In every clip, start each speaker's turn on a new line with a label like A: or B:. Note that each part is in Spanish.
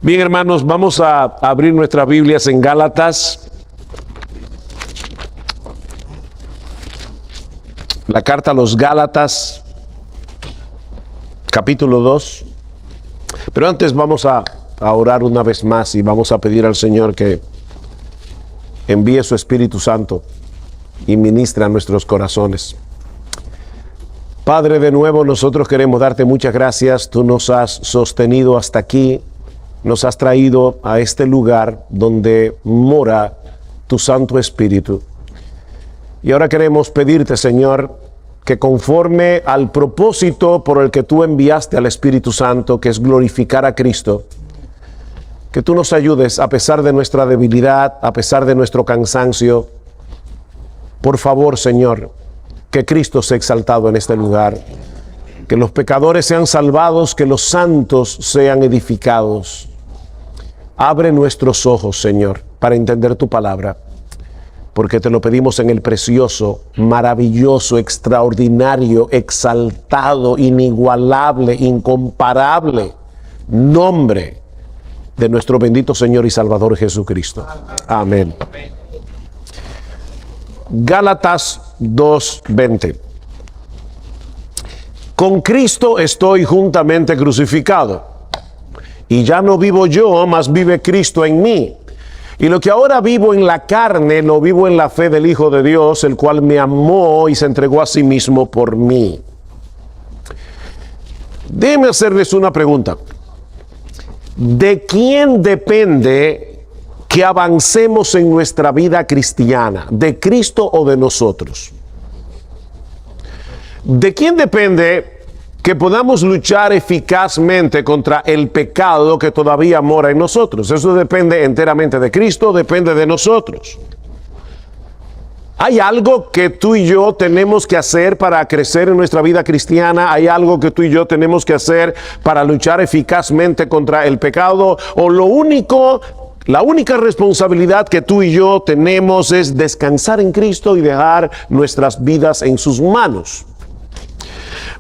A: Bien, hermanos, vamos a abrir nuestras Biblias en Gálatas. La carta a los Gálatas, capítulo 2. Pero antes vamos a orar una vez más y vamos a pedir al Señor que envíe su Espíritu Santo y ministre a nuestros corazones. Padre, de nuevo nosotros queremos darte muchas gracias. Tú nos has sostenido hasta aquí, nos has traído a este lugar donde mora tu Santo Espíritu. Y ahora queremos pedirte, Señor, que conforme al propósito por el que tú enviaste al Espíritu Santo, que es glorificar a Cristo, que tú nos ayudes a pesar de nuestra debilidad, a pesar de nuestro cansancio. Por favor, Señor, que Cristo sea exaltado en este lugar, que los pecadores sean salvados, que los santos sean edificados. Abre nuestros ojos, Señor, para entender tu palabra, porque te lo pedimos en el precioso, maravilloso, extraordinario, exaltado, inigualable, incomparable nombre de nuestro bendito Señor y Salvador Jesucristo. Amén. Gálatas 2:20. Con Cristo estoy juntamente crucificado, y ya no vivo yo, mas vive Cristo en mí. Y lo que ahora vivo en la carne, lo vivo en la fe del Hijo de Dios, el cual me amó y se entregó a sí mismo por mí. Déjenme hacerles una pregunta. ¿De quién depende que avancemos en nuestra vida cristiana? ¿De Cristo o de nosotros? ¿De quién depende que podamos luchar eficazmente contra el pecado que todavía mora en nosotros? Eso depende enteramente de Cristo, depende de nosotros. ¿Hay algo que tú y yo tenemos que hacer para crecer en nuestra vida cristiana? ¿Hay algo que tú y yo tenemos que hacer para luchar eficazmente contra el pecado? ¿O la única responsabilidad que tú y yo tenemos es descansar en Cristo y dejar nuestras vidas en sus manos?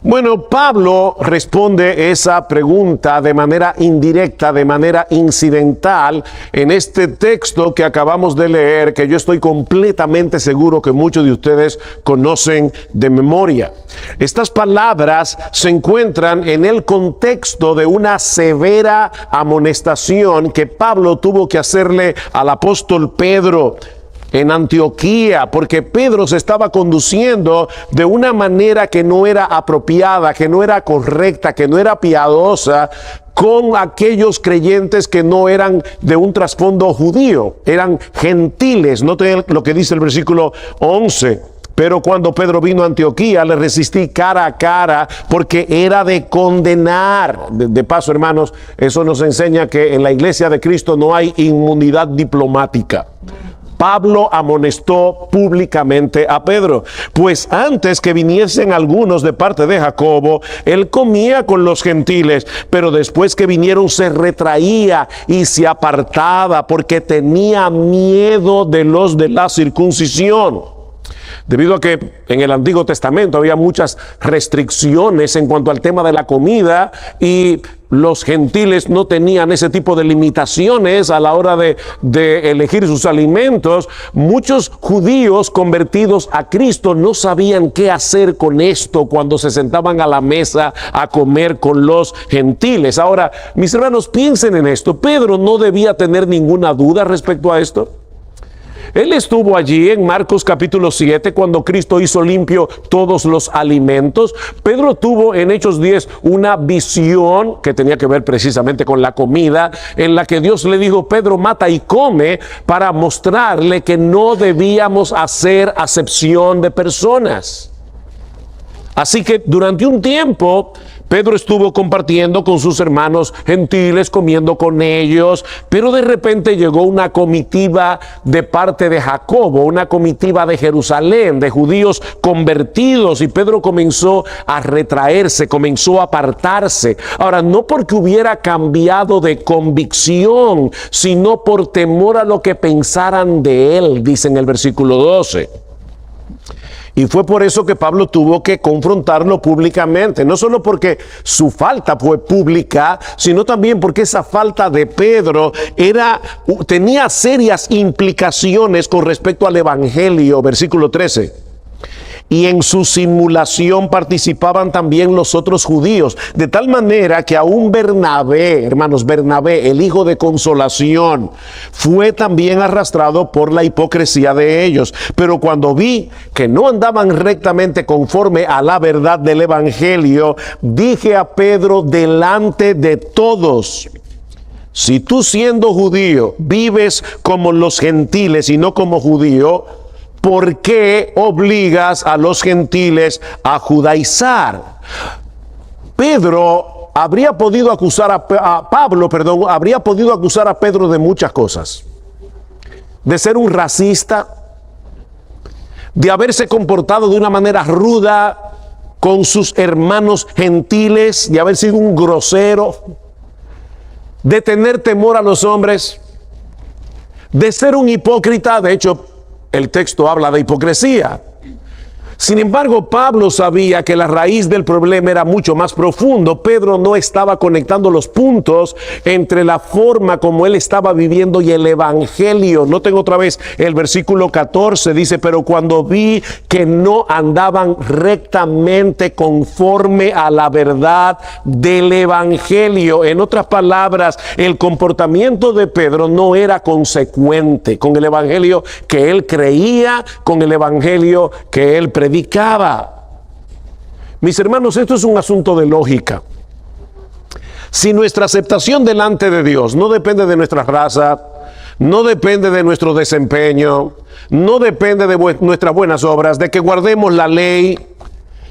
A: Bueno, Pablo responde esa pregunta de manera indirecta, de manera incidental, en este texto que acabamos de leer, que yo estoy completamente seguro que muchos de ustedes conocen de memoria. Estas palabras se encuentran en el contexto de una severa amonestación que Pablo tuvo que hacerle al apóstol Pedro en Antioquía, porque Pedro se estaba conduciendo de una manera que no era apropiada, que no era correcta, que no era piadosa con aquellos creyentes que no eran de un trasfondo judío, eran gentiles. Noten lo que dice el versículo 11. Pero cuando Pedro vino a Antioquía, le resistí cara a cara, porque era de condenar. De paso, hermanos, eso nos enseña que en la iglesia de Cristo no hay inmunidad diplomática. Pablo amonestó públicamente a Pedro, pues antes que viniesen algunos de parte de Jacobo, él comía con los gentiles, pero después que vinieron se retraía y se apartaba porque tenía miedo de los de la circuncisión. Debido a que en el Antiguo Testamento había muchas restricciones en cuanto al tema de la comida, y los gentiles no tenían ese tipo de limitaciones a la hora de elegir sus alimentos, muchos judíos convertidos a Cristo no sabían qué hacer con esto cuando se sentaban a la mesa a comer con los gentiles. Ahora, mis hermanos, piensen en esto. Pedro no debía tener ninguna duda respecto a esto. Él estuvo allí en Marcos capítulo 7 cuando Cristo hizo limpio todos los alimentos. Pedro tuvo en Hechos 10 una visión que tenía que ver precisamente con la comida, en la que Dios le dijo: Pedro, mata y come, para mostrarle que no debíamos hacer acepción de personas. Así que durante un tiempo Pedro estuvo compartiendo con sus hermanos gentiles, comiendo con ellos, pero de repente llegó una comitiva de parte de Jacobo, una comitiva de Jerusalén, de judíos convertidos, y Pedro comenzó a retraerse, comenzó a apartarse. Ahora, no porque hubiera cambiado de convicción, sino por temor a lo que pensaran de él, dice en el versículo 12. Y fue por eso que Pablo tuvo que confrontarlo públicamente, no solo porque su falta fue pública, sino también porque esa falta de Pedro tenía serias implicaciones con respecto al evangelio. Versículo 13. Y en su simulación participaban también los otros judíos, de tal manera que aún Bernabé, hermanos, Bernabé, el hijo de consolación, fue también arrastrado por la hipocresía de ellos. Pero cuando vi que no andaban rectamente conforme a la verdad del evangelio, dije a Pedro delante de todos: si tú, siendo judío, vives como los gentiles y no como judío, ¿por qué obligas a los gentiles a judaizar? Pedro habría podido acusar Pablo habría podido acusar a Pedro de muchas cosas. De ser un racista, de haberse comportado de una manera ruda con sus hermanos gentiles, de haber sido un grosero, de tener temor a los hombres, de ser un hipócrita. De hecho, el texto habla de hipocresía. Sin embargo, Pablo sabía que la raíz del problema era mucho más profundo. Pedro no estaba conectando los puntos entre la forma como él estaba viviendo y el evangelio. Noten otra vez el versículo 14, dice: pero cuando vi que no andaban rectamente conforme a la verdad del evangelio. En otras palabras, el comportamiento de Pedro no era consecuente con el evangelio que él creía, con el evangelio que él predicaba. Mis hermanos, esto es un asunto de lógica. Si nuestra aceptación delante de Dios no depende de nuestra raza, no depende de nuestro desempeño, no depende de nuestras buenas obras, de que guardemos la ley,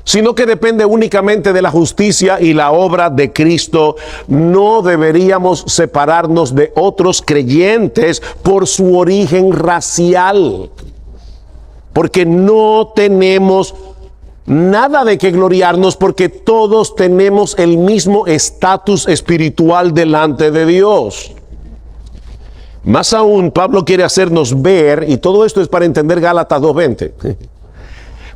A: sino que depende únicamente de la justicia y la obra de Cristo, no deberíamos separarnos de otros creyentes por su origen racial. Porque no tenemos nada de qué gloriarnos, porque todos tenemos el mismo estatus espiritual delante de Dios. Más aún, Pablo quiere hacernos ver, y todo esto es para entender Gálatas 2:20.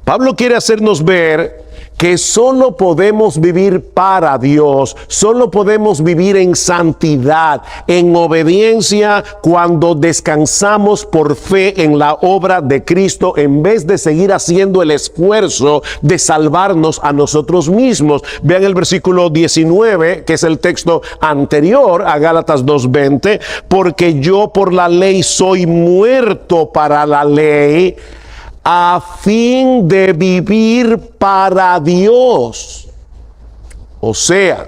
A: Pablo quiere hacernos ver que solo podemos vivir para Dios, solo podemos vivir en santidad, en obediencia, cuando descansamos por fe en la obra de Cristo, en vez de seguir haciendo el esfuerzo de salvarnos a nosotros mismos. Vean el versículo 19, que es el texto anterior a Gálatas 2:20, porque yo por la ley soy muerto para la ley, a fin de vivir para Dios. O sea,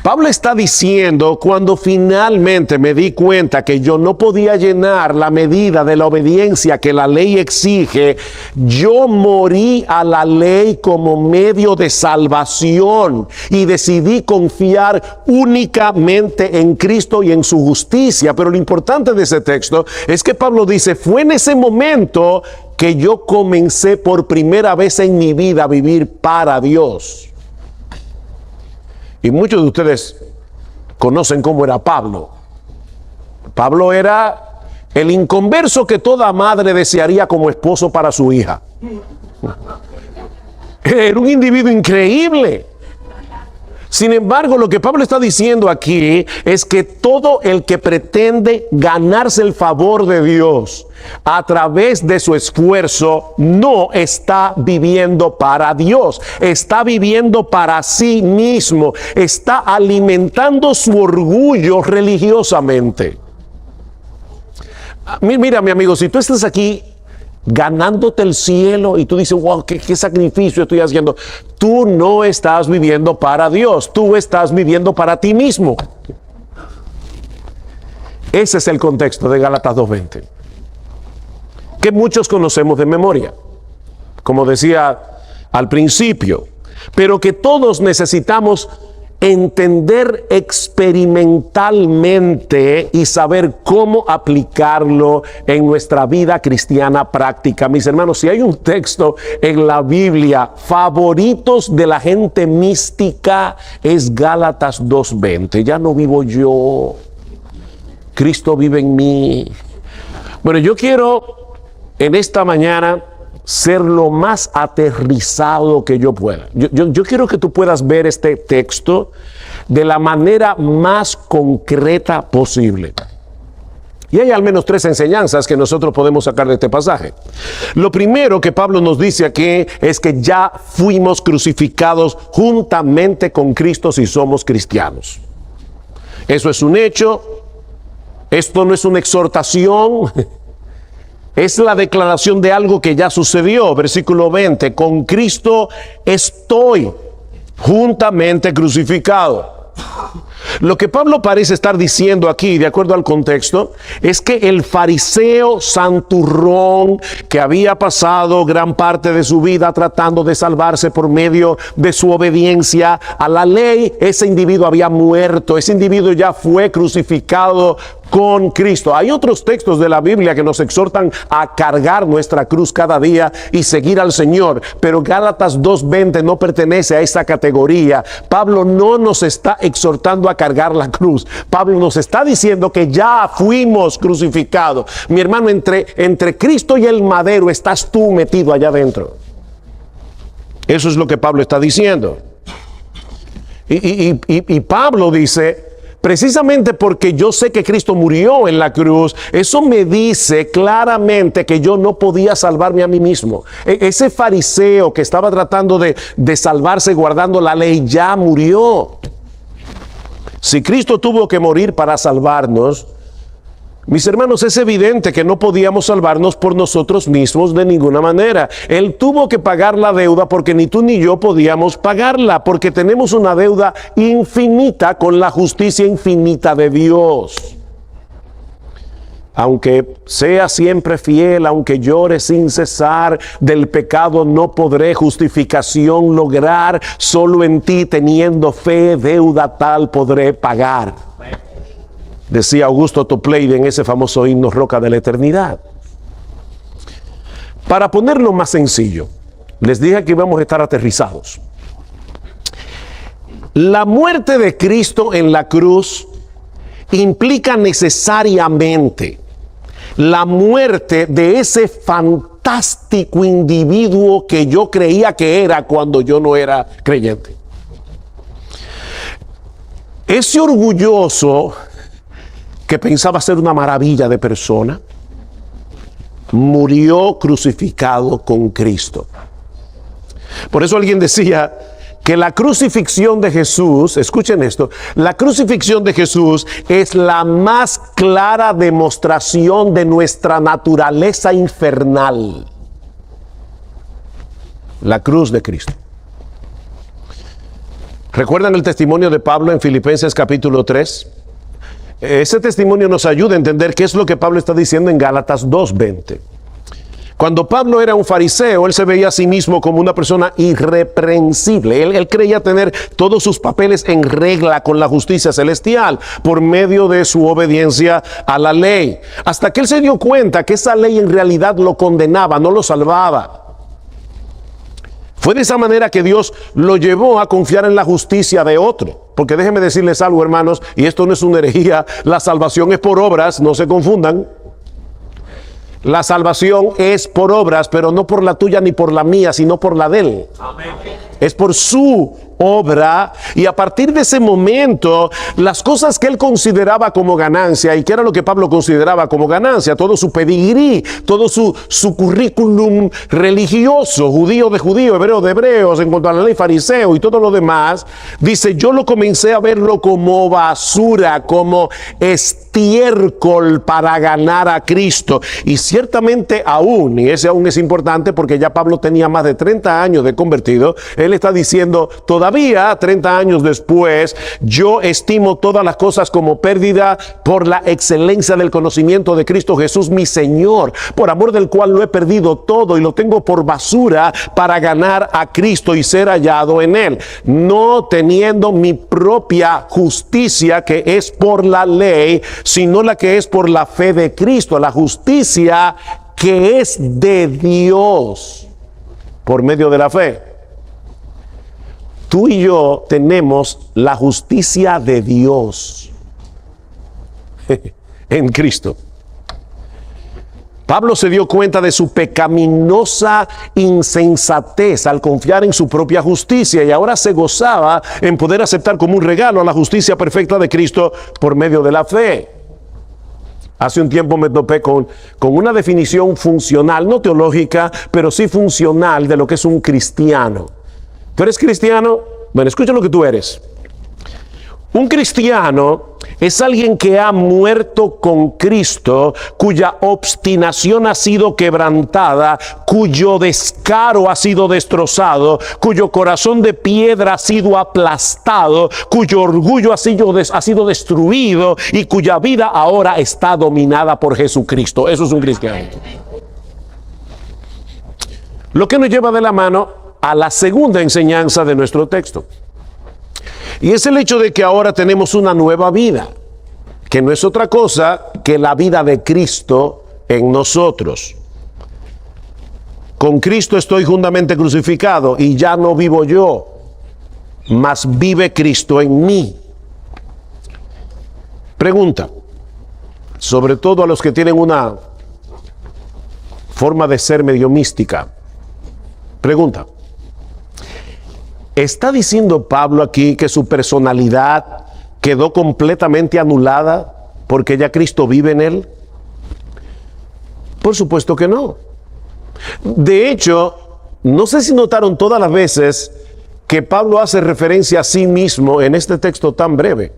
A: Pablo está diciendo: cuando finalmente me di cuenta que yo no podía llenar la medida de la obediencia que la ley exige, yo morí a la ley como medio de salvación y decidí confiar únicamente en Cristo y en su justicia. Pero lo importante de ese texto es que Pablo dice: fue en ese momento que yo comencé por primera vez en mi vida a vivir para Dios. Y muchos de ustedes conocen cómo era Pablo. Pablo era el inconverso que toda madre desearía como esposo para su hija. Era un individuo increíble. Sin embargo, lo que Pablo está diciendo aquí es que todo el que pretende ganarse el favor de Dios a través de su esfuerzo no está viviendo para Dios, está viviendo para sí mismo, está alimentando su orgullo religiosamente. Mira, mi amigo, si tú estás aquí ganándote el cielo y tú dices: wow, ¿qué sacrificio estoy haciendo? Tú no estás viviendo para Dios, tú estás viviendo para ti mismo. Ese es el contexto de Gálatas 2:20, que muchos conocemos de memoria, como decía al principio, pero que todos necesitamos entender experimentalmente y saber cómo aplicarlo en nuestra vida cristiana práctica. Mis hermanos, si hay un texto en la Biblia favoritos de la gente mística, es Gálatas 2:20. Ya no vivo yo, Cristo vive en mí. Bueno, yo quiero en esta mañana ser lo más aterrizado que yo pueda. Yo quiero que tú puedas ver este texto de la manera más concreta posible. Y hay al menos 3 enseñanzas que nosotros podemos sacar de este pasaje. Lo primero que Pablo nos dice aquí es que ya fuimos crucificados juntamente con Cristo si somos cristianos. Eso es un hecho. Esto no es una exhortación. Es la declaración de algo que ya sucedió. Versículo 20. Con Cristo estoy juntamente crucificado. Lo que Pablo parece estar diciendo aquí, de acuerdo al contexto, es que el fariseo santurrón que había pasado gran parte de su vida tratando de salvarse por medio de su obediencia a la ley, ese individuo había muerto, ese individuo ya fue crucificado con Cristo. Hay otros textos de la Biblia que nos exhortan a cargar nuestra cruz cada día y seguir al Señor, pero Gálatas 2:20 no pertenece a esa categoría. Pablo no nos está exhortando a cargar la cruz. Pablo nos está diciendo que ya fuimos crucificados. Mi hermano, entre Cristo y el madero estás tú metido allá adentro. Eso es lo que Pablo está diciendo. Y Pablo dice, precisamente porque yo sé que Cristo murió en la cruz, eso me dice claramente que yo no podía salvarme a mí mismo. Ese fariseo que estaba tratando de salvarse guardando la ley ya murió. Si Cristo tuvo que morir para salvarnos, mis hermanos, es evidente que no podíamos salvarnos por nosotros mismos de ninguna manera. Él tuvo que pagar la deuda porque ni tú ni yo podíamos pagarla, porque tenemos una deuda infinita con la justicia infinita de Dios. Aunque sea siempre fiel, aunque llore sin cesar, del pecado no podré justificación lograr, solo en ti teniendo fe, deuda tal podré pagar. Decía Augusto Topleide en ese famoso himno Roca de la Eternidad. Para ponerlo más sencillo, les dije que íbamos a estar aterrizados. La muerte de Cristo en la cruz implica necesariamente la muerte de ese fantástico individuo que yo creía que era cuando yo no era creyente. Ese orgulloso que pensaba ser una maravilla de persona, murió crucificado con Cristo. Por eso alguien decía que la crucifixión de Jesús, escuchen esto, la crucifixión de Jesús es la más clara demostración de nuestra naturaleza infernal. La cruz de Cristo. ¿Recuerdan el testimonio de Pablo en Filipenses capítulo 3? Ese testimonio nos ayuda a entender qué es lo que Pablo está diciendo en Gálatas 2:20. Cuando Pablo era un fariseo, él se veía a sí mismo como una persona irreprensible. Él creía tener todos sus papeles en regla con la justicia celestial por medio de su obediencia a la ley. Hasta que él se dio cuenta que esa ley en realidad lo condenaba, no lo salvaba. Fue de esa manera que Dios lo llevó a confiar en la justicia de otro. Porque déjenme decirles algo, hermanos, y esto no es una herejía, la salvación es por obras, no se confundan. La salvación es por obras, pero no por la tuya ni por la mía, sino por la de Él. Amén. Es por su obra, y a partir de ese momento, las cosas que él consideraba como ganancia, y que era lo que Pablo consideraba como ganancia, todo su pedigrí, todo su currículum religioso, judío de judío, hebreo de hebreos, en cuanto a la ley, fariseo y todo lo demás, dice, yo lo comencé a verlo como basura, como estiércol para ganar a Cristo. Y ciertamente aún, y ese aún es importante porque ya Pablo tenía más de 30 años de convertido, él está diciendo, todavía 30 años después, yo estimo todas las cosas como pérdida por la excelencia del conocimiento de Cristo Jesús, mi Señor, por amor del cual lo he perdido todo y lo tengo por basura para ganar a Cristo y ser hallado en Él, no teniendo mi propia justicia que es por la ley, sino la que es por la fe de Cristo, la justicia que es de Dios por medio de la fe. Tú y yo tenemos la justicia de Dios en Cristo. Pablo se dio cuenta de su pecaminosa insensatez al confiar en su propia justicia y ahora se gozaba en poder aceptar como un regalo la justicia perfecta de Cristo por medio de la fe. Hace un tiempo me topé con una definición funcional, no teológica, pero sí funcional de lo que es un cristiano. ¿Tú eres cristiano? Bueno, escucha lo que tú eres. Un cristiano es alguien que ha muerto con Cristo, cuya obstinación ha sido quebrantada, cuyo descaro ha sido destrozado, cuyo corazón de piedra ha sido aplastado, cuyo orgullo ha sido destruido y cuya vida ahora está dominada por Jesucristo. Eso es un cristiano. Lo que nos lleva de la mano a la segunda enseñanza de nuestro texto. Y es el hecho de que ahora tenemos una nueva vida, que no es otra cosa que la vida de Cristo en nosotros. Con Cristo estoy juntamente crucificado y ya no vivo yo, mas vive Cristo en mí. Pregunta, sobre todo a los que tienen una forma de ser medio mística. Pregunta. ¿Está diciendo Pablo aquí que su personalidad quedó completamente anulada porque ya Cristo vive en él? Por supuesto que no. De hecho, no sé si notaron todas las veces que Pablo hace referencia a sí mismo en este texto tan breve,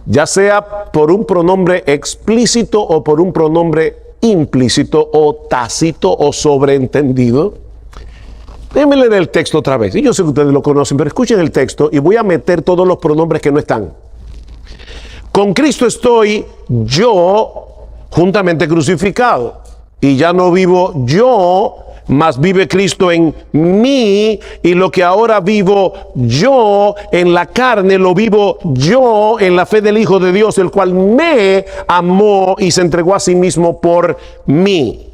A: ya sea por un pronombre explícito o por un pronombre implícito o tácito o sobreentendido. Déjenme leer el texto otra vez. Y yo sé que ustedes lo conocen, pero escuchen el texto y voy a meter todos los pronombres que no están. Con Cristo estoy yo juntamente crucificado. Y ya no vivo yo, mas vive Cristo en mí. Y lo que ahora vivo yo en la carne, lo vivo yo en la fe del Hijo de Dios, el cual me amó y se entregó a sí mismo por mí.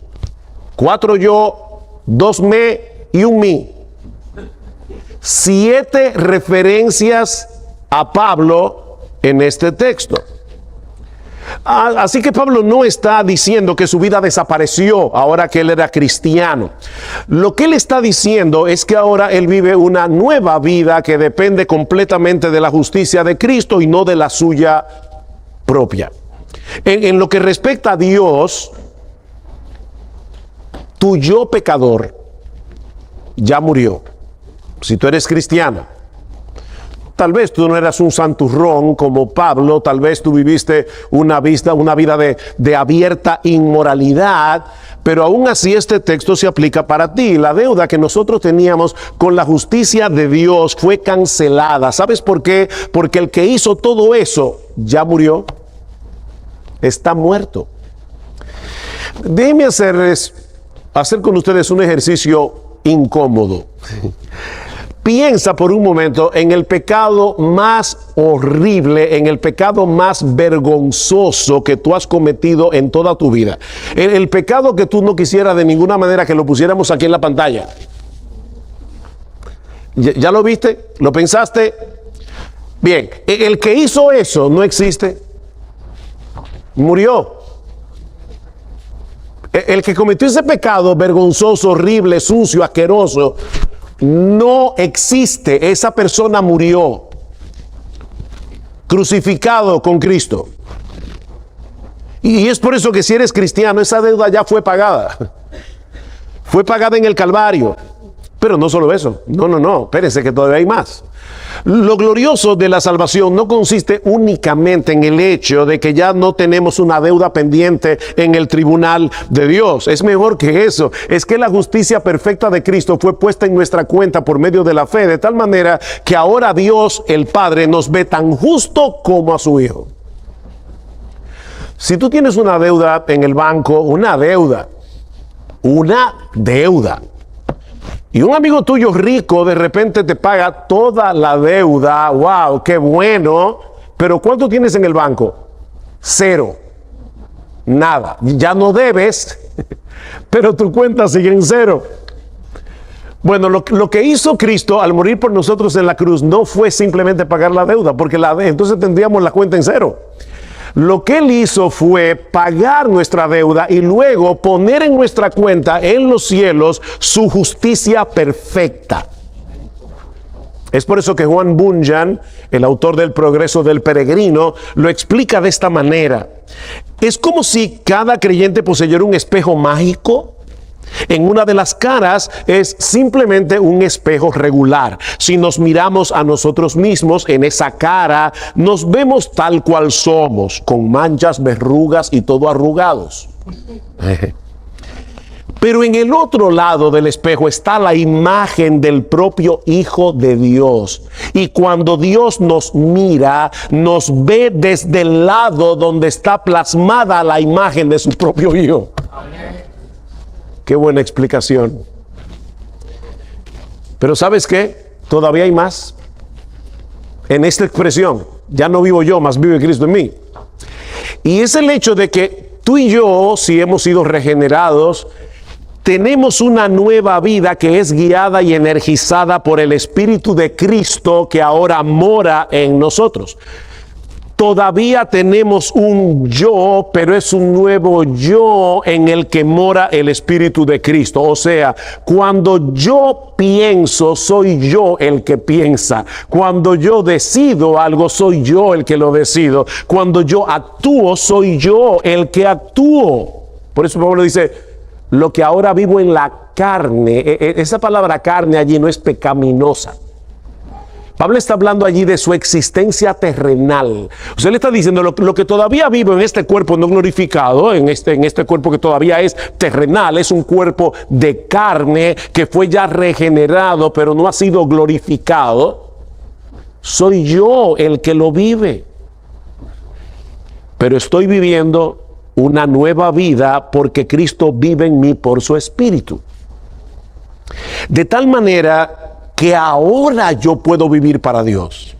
A: 4 yo, 2 me y un mí. 7 referencias a Pablo en este texto. Así que Pablo no está diciendo que su vida desapareció ahora que él era cristiano. Lo que él está diciendo es que ahora él vive una nueva vida que depende completamente de la justicia de Cristo y no de la suya propia. En lo que respecta a Dios, tu yo pecador ya murió. Si tú eres cristiano, tal vez tú no eras un santurrón como Pablo, tal vez tú viviste una vida de abierta inmoralidad, pero aún así este texto se aplica para ti. La deuda que nosotros teníamos con la justicia de Dios fue cancelada. ¿Sabes por qué? Porque el que hizo todo eso ya murió, está muerto. Déjenme hacer con ustedes un ejercicio incómodo. Piensa por un momento en el pecado más horrible, en el pecado más vergonzoso que tú has cometido en toda tu vida. El pecado que tú no quisieras de ninguna manera que lo pusiéramos aquí en la pantalla. ¿Ya lo viste? ¿Lo pensaste? Bien, el que hizo eso no existe. Murió. El que cometió ese pecado vergonzoso, horrible, sucio, asqueroso, no existe. Esa persona murió, crucificado con Cristo. Y es por eso que si eres cristiano, esa deuda ya fue pagada. Fue pagada en el Calvario. Pero no solo eso. No, espérense que todavía hay más. Lo glorioso de la salvación no consiste únicamente en el hecho de que ya no tenemos una deuda pendiente en el tribunal de Dios. Es mejor que eso. Es que la justicia perfecta de Cristo fue puesta en nuestra cuenta por medio de la fe, de tal manera que ahora Dios, el Padre, nos ve tan justo como a su Hijo. Si tú tienes una deuda en el banco, una deuda, y un amigo tuyo rico de repente te paga toda la deuda, wow, qué bueno, pero ¿cuánto tienes en el banco? 0, nada, ya no debes, pero tu cuenta sigue en 0. Bueno, lo que hizo Cristo al morir por nosotros en la cruz no fue simplemente pagar la deuda, porque entonces tendríamos la cuenta en 0. Lo que Él hizo fue pagar nuestra deuda y luego poner en nuestra cuenta en los cielos su justicia perfecta. Es por eso que Juan Bunyan, el autor del Progreso del Peregrino, lo explica de esta manera. Es como si cada creyente poseyera un espejo mágico. En una de las caras es simplemente un espejo regular. Si nos miramos a nosotros mismos en esa cara, nos vemos tal cual somos, con manchas, verrugas y todo arrugados. Pero en el otro lado del espejo está la imagen del propio Hijo de Dios. Y cuando Dios nos mira, nos ve desde el lado donde está plasmada la imagen de su propio Hijo. Amén. Qué buena explicación. Pero ¿sabes qué? Todavía hay más. En esta expresión, ya no vivo yo, más vive Cristo en mí. Y es el hecho de que tú y yo, si hemos sido regenerados, tenemos una nueva vida que es guiada y energizada por el Espíritu de Cristo que ahora mora en nosotros. Todavía tenemos un yo, pero es un nuevo yo en el que mora el Espíritu de Cristo. O sea, cuando yo pienso, soy yo el que piensa. Cuando yo decido algo, soy yo el que lo decido. Cuando yo actúo, soy yo el que actúo. Por eso Pablo dice, lo que ahora vivo en la carne, esa palabra carne allí no es pecaminosa. Pablo está hablando allí de su existencia terrenal. O sea, él está diciendo lo que todavía vivo en este cuerpo no glorificado, en este cuerpo que todavía es terrenal, es un cuerpo de carne que fue ya regenerado, pero no ha sido glorificado. Soy yo el que lo vive. Pero estoy viviendo una nueva vida porque Cristo vive en mí por su Espíritu. De tal manera que ahora yo puedo vivir para Dios.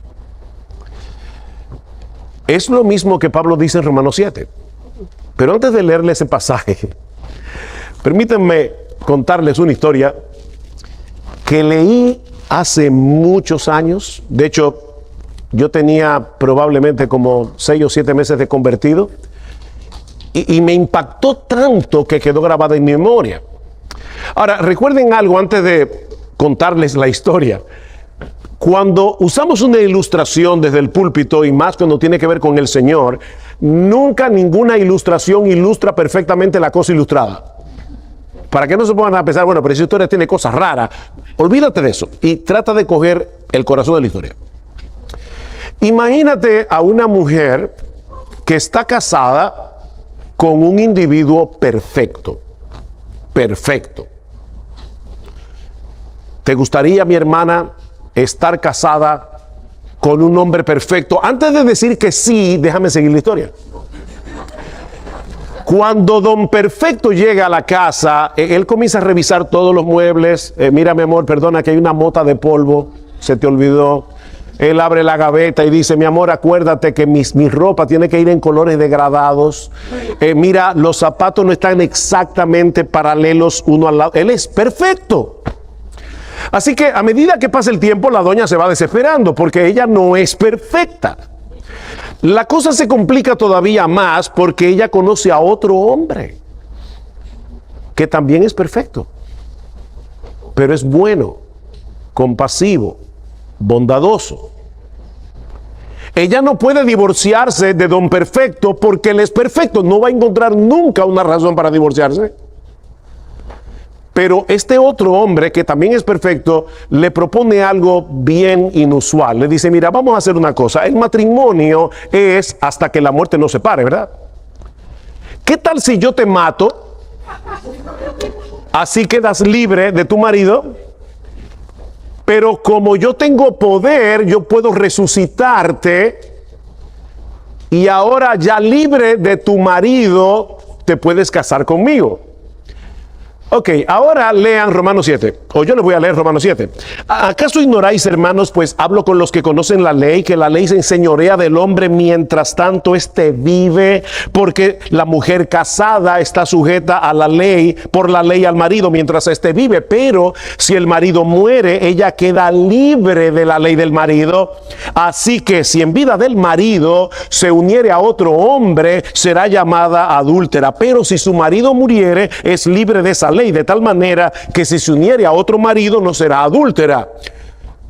A: Es lo mismo que Pablo dice en Romanos 7. Pero antes de leerle ese pasaje, permítanme contarles una historia que leí hace muchos años. De hecho, yo tenía probablemente como 6 o 7 meses de convertido. Y me impactó tanto que quedó grabada en mi memoria. Ahora, recuerden algo antes de contarles la historia. Cuando usamos una ilustración desde el púlpito, y más cuando tiene que ver con el Señor, nunca ninguna ilustración ilustra perfectamente la cosa ilustrada. Para que no se pongan a pensar, bueno, pero esa historia tiene cosas raras. Olvídate de eso y trata de coger el corazón de la historia. Imagínate a una mujer que está casada con un individuo perfecto. Perfecto. ¿Te gustaría, mi hermana, estar casada con un hombre perfecto? Antes de decir que sí, déjame seguir la historia. Cuando don Perfecto llega a la casa, él comienza a revisar todos los muebles. Mira, mi amor, perdona que hay una mota de polvo, se te olvidó. Él abre la gaveta y dice, mi amor, acuérdate que mi ropa tiene que ir en colores degradados. Mira, los zapatos no están exactamente paralelos uno al lado. Él es perfecto. Así que a medida que pasa el tiempo, la doña se va desesperando porque ella no es perfecta. La cosa se complica todavía más porque ella conoce a otro hombre que también es perfecto, pero es bueno, compasivo, bondadoso. Ella no puede divorciarse de don Perfecto porque él es perfecto. No va a encontrar nunca una razón para divorciarse. Pero este otro hombre, que también es perfecto, le propone algo bien inusual. Le dice, mira, vamos a hacer una cosa. El matrimonio es hasta que la muerte nos separe, ¿verdad? ¿Qué tal si yo te mato? Así quedas libre de tu marido. Pero como yo tengo poder, yo puedo resucitarte. Y ahora ya libre de tu marido, te puedes casar conmigo. Ok, ahora lean Romanos 7, o yo les voy a leer Romanos 7. ¿Acaso ignoráis, hermanos, pues hablo con los que conocen la ley, que la ley se enseñorea del hombre mientras tanto éste vive? Porque la mujer casada está sujeta a la ley, por la ley al marido, mientras éste vive. Pero si el marido muere, ella queda libre de la ley del marido. Así que si en vida del marido se uniere a otro hombre, será llamada adúltera. Pero si su marido muriere, es libre de esa ley, de tal manera que si se uniere a otro marido no será adúltera.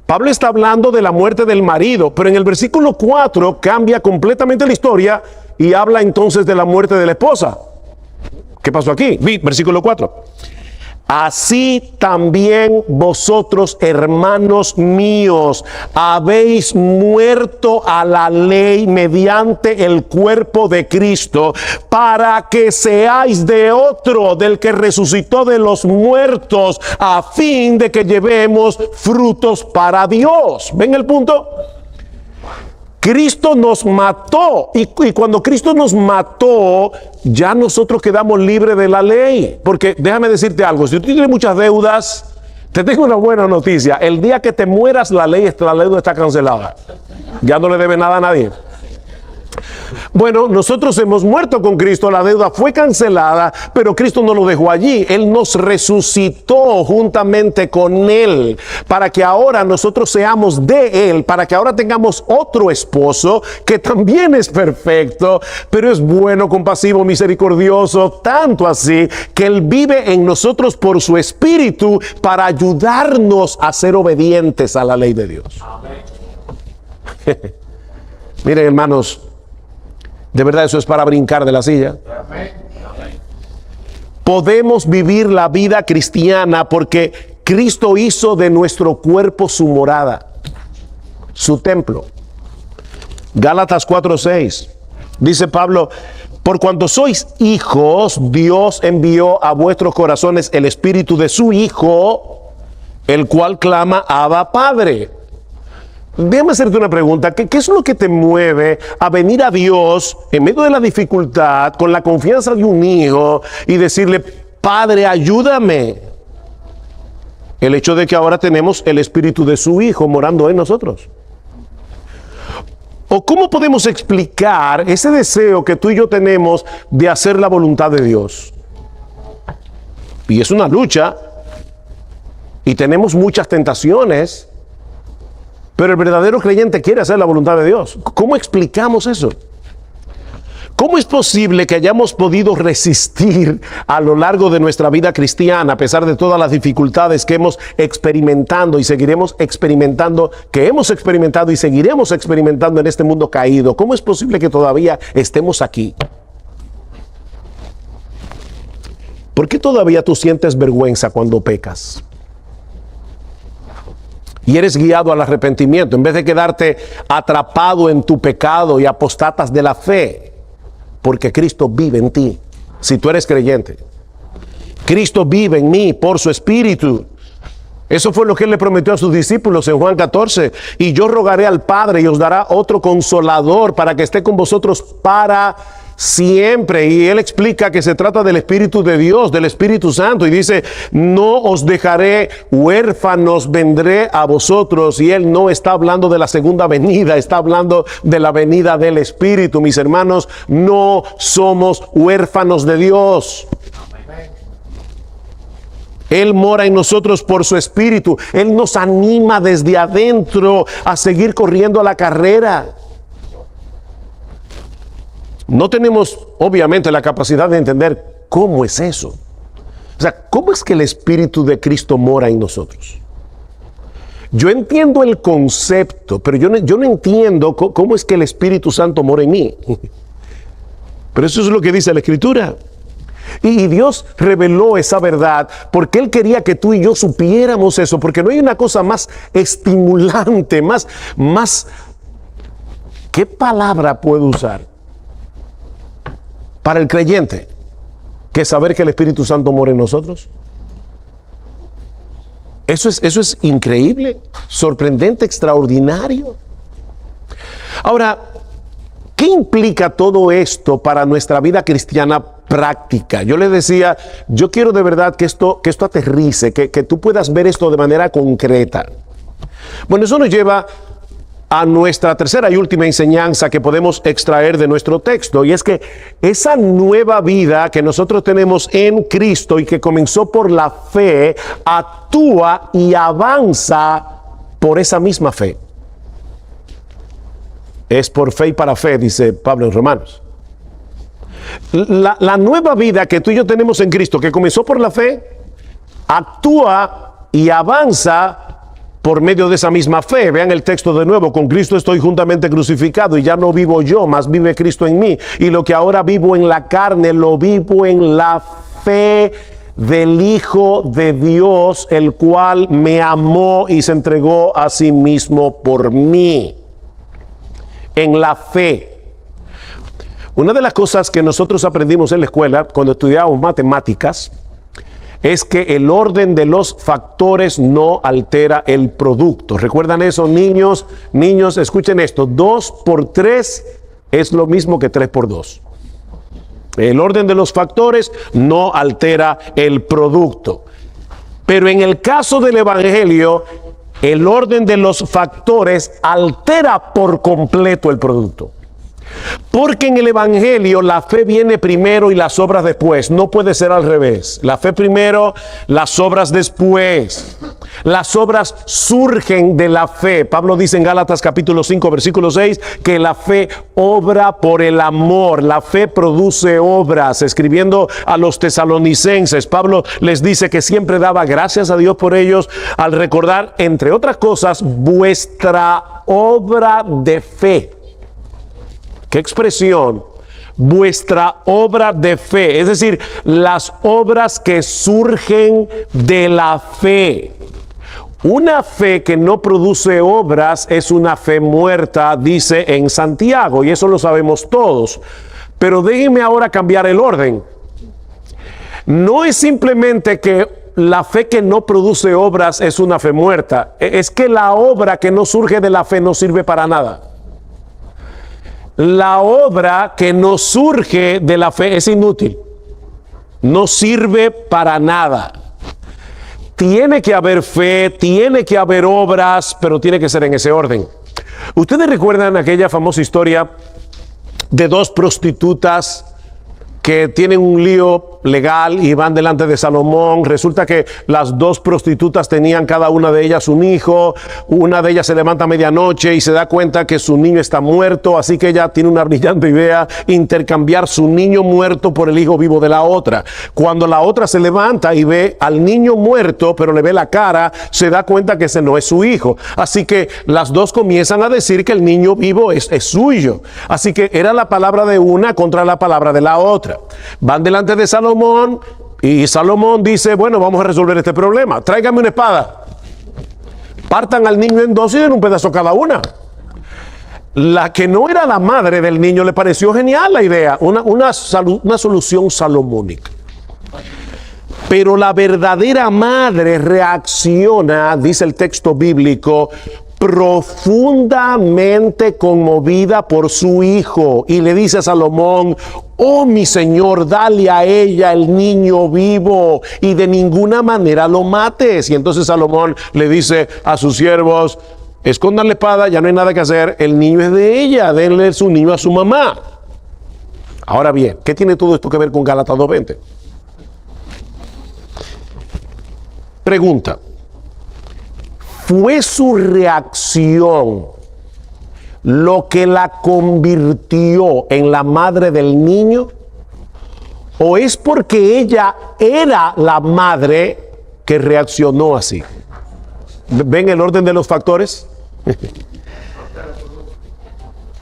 A: Pablo está hablando de la muerte del marido, pero en el versículo 4 cambia completamente la historia y habla entonces de la muerte de la esposa. ¿Qué pasó aquí? Versículo 4. Así también vosotros, hermanos míos, habéis muerto a la ley mediante el cuerpo de Cristo, para que seáis de otro, del que resucitó de los muertos, a fin de que llevemos frutos para Dios. ¿Ven el punto? Cristo nos mató, y cuando Cristo nos mató, ya nosotros quedamos libres de la ley. Porque déjame decirte algo, si tú tienes muchas deudas, te tengo una buena noticia: el día que te mueras, la deuda está cancelada, ya no le debe nada a nadie. Bueno, nosotros hemos muerto con Cristo, la deuda fue cancelada, pero Cristo no lo dejó allí. Él nos resucitó juntamente con Él, para que ahora nosotros seamos de Él, para que ahora tengamos otro esposo que también es perfecto, pero es bueno, compasivo, misericordioso, tanto así que Él vive en nosotros por su Espíritu para ayudarnos a ser obedientes a la ley de Dios. Amén. Miren, hermanos, de verdad eso es para brincar de la silla. Podemos vivir la vida cristiana porque Cristo hizo de nuestro cuerpo su morada, su templo. Gálatas 4:6. Dice Pablo: por cuanto sois hijos, Dios envió a vuestros corazones el espíritu de su Hijo, el cual clama: Abba, Padre. Déjame hacerte una pregunta. ¿Qué es lo que te mueve a venir a Dios en medio de la dificultad, con la confianza de un hijo, y decirle: Padre, ayúdame? El hecho de que ahora tenemos el espíritu de su Hijo morando en nosotros. ¿O cómo podemos explicar ese deseo que tú y yo tenemos de hacer la voluntad de Dios? Y es una lucha, y tenemos muchas tentaciones, pero el verdadero creyente quiere hacer la voluntad de Dios. ¿Cómo explicamos eso? ¿Cómo es posible que hayamos podido resistir a lo largo de nuestra vida cristiana, a pesar de todas las dificultades que hemos experimentado y seguiremos experimentando, que hemos experimentado y seguiremos experimentando en este mundo caído? ¿Cómo es posible que todavía estemos aquí? ¿Por qué todavía tú sientes vergüenza cuando pecas? Y eres guiado al arrepentimiento, en vez de quedarte atrapado en tu pecado y apostatas de la fe, porque Cristo vive en ti. Si tú eres creyente, Cristo vive en mí por su Espíritu. Eso fue lo que Él le prometió a sus discípulos en Juan 14. Y yo rogaré al Padre y os dará otro consolador para que esté con vosotros para siempre. Y Él explica que se trata del Espíritu de Dios, del Espíritu Santo, y dice: no os dejaré huérfanos, vendré a vosotros. Y Él no está hablando de la segunda venida, está hablando de la venida del Espíritu. Mis hermanos, no somos huérfanos de Dios. Él mora en nosotros por su Espíritu. Él nos anima desde adentro a seguir corriendo la carrera. No tenemos, obviamente, la capacidad de entender cómo es eso. O sea, ¿cómo es que el Espíritu de Cristo mora en nosotros? Yo entiendo el concepto, pero yo no entiendo cómo es que el Espíritu Santo mora en mí. Pero eso es lo que dice la Escritura. Y Dios reveló esa verdad porque Él quería que tú y yo supiéramos eso, porque no hay una cosa más estimulante, más, ¿qué palabra puedo usar para el creyente que saber que el Espíritu Santo mora en nosotros? Eso es increíble, sorprendente, extraordinario. Ahora, ¿Qué implica todo esto para nuestra vida cristiana práctica? Yo le decía, yo quiero de verdad que esto aterrice, que tú puedas ver esto de manera concreta. Bueno, eso nos lleva a nuestra tercera y última enseñanza que podemos extraer de nuestro texto, y es que esa nueva vida que nosotros tenemos en Cristo y que comenzó por la fe, actúa y avanza por esa misma fe. Es por fe y para fe, dice Pablo en Romanos. La nueva vida que tú y yo tenemos en Cristo, que comenzó por la fe, actúa y avanza por medio de esa misma fe. Vean el texto de nuevo: con Cristo estoy juntamente crucificado, y ya no vivo yo, mas vive Cristo en mí. Y lo que ahora vivo en la carne, lo vivo en la fe del Hijo de Dios, el cual me amó y se entregó a sí mismo por mí. En la fe. Una de las cosas que nosotros aprendimos en la escuela cuando estudiábamos matemáticas es que el orden de los factores no altera el producto. ¿Recuerdan eso, niños? Niños, escuchen esto: 2 por 3 es lo mismo que 3 por 2. El orden de los factores no altera el producto. Pero en el caso del Evangelio, el orden de los factores altera por completo el producto. Porque en el Evangelio la fe viene primero y las obras después. No puede ser al revés. La fe primero, las obras después. Las obras surgen de la fe. Pablo dice en Gálatas capítulo 5 versículo 6 que la fe obra por el amor. La fe produce obras. Escribiendo a los tesalonicenses, Pablo les dice que siempre daba gracias a Dios por ellos, al recordar, entre otras cosas, vuestra obra de fe. ¿Qué expresión? Vuestra obra de fe, es decir, las obras que surgen de la fe. Una fe que no produce obras es una fe muerta, dice en Santiago, y eso lo sabemos todos. Pero déjenme ahora cambiar el orden. No es simplemente que la fe que no produce obras es una fe muerta, es que la obra que no surge de la fe no sirve para nada. La obra que no surge de la fe es inútil. No sirve para nada. Tiene que haber fe, tiene que haber obras, pero tiene que ser en ese orden. ¿Ustedes recuerdan aquella famosa historia de 2 prostitutas que tienen un lío legal y van delante de Salomón? Resulta que las 2 prostitutas tenían cada una de ellas un hijo. Una de ellas se levanta a medianoche y se da cuenta que su niño está muerto, así que ella tiene una brillante idea: intercambiar su niño muerto por el hijo vivo de la otra. Cuando la otra se levanta y ve al niño muerto, pero le ve la cara, se da cuenta que ese no es su hijo. Así que las 2 comienzan a decir que el niño vivo es suyo. Así que era la palabra de una contra la palabra de la otra. Van delante de Salomón y Salomón dice: bueno, vamos a resolver este problema. Tráigame una espada. Partan al niño en 2 y den un pedazo cada una. La que no era la madre del niño le pareció genial la idea, una solución salomónica. Pero la verdadera madre reacciona, dice el texto bíblico, profundamente conmovida por su hijo, y le dice a Salomón: oh mi señor, dale a ella el niño vivo y de ninguna manera lo mates. Y entonces Salomón le dice a sus siervos: escondan la espada, ya no hay nada que hacer, el niño es de ella, denle su niño a su mamá. Ahora bien, ¿qué tiene todo esto que ver con Gálatas 2:20? Pregunta: ¿fue su reacción lo que la convirtió en la madre del niño? ¿O es porque ella era la madre que reaccionó así? ¿Ven el orden de los factores?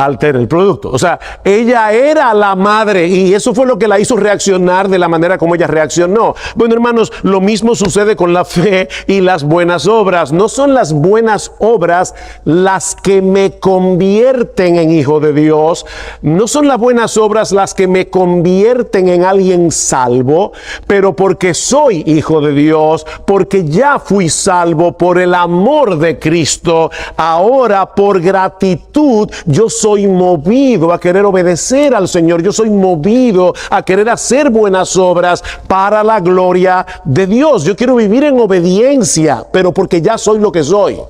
A: Altera el producto. O sea, ella era la madre y eso fue lo que la hizo reaccionar de la manera como ella reaccionó. Bueno, hermanos, lo mismo sucede con la fe y las buenas obras. No son las buenas obras las que me convierten en hijo de Dios. No son las buenas obras las que me convierten en alguien salvo, pero porque soy hijo de Dios, porque ya fui salvo por el amor de Cristo, ahora por gratitud yo soy soy movido a querer obedecer al Señor. Yo soy movido a querer hacer buenas obras para la gloria de Dios. Yo quiero vivir en obediencia, pero porque ya soy lo que soy,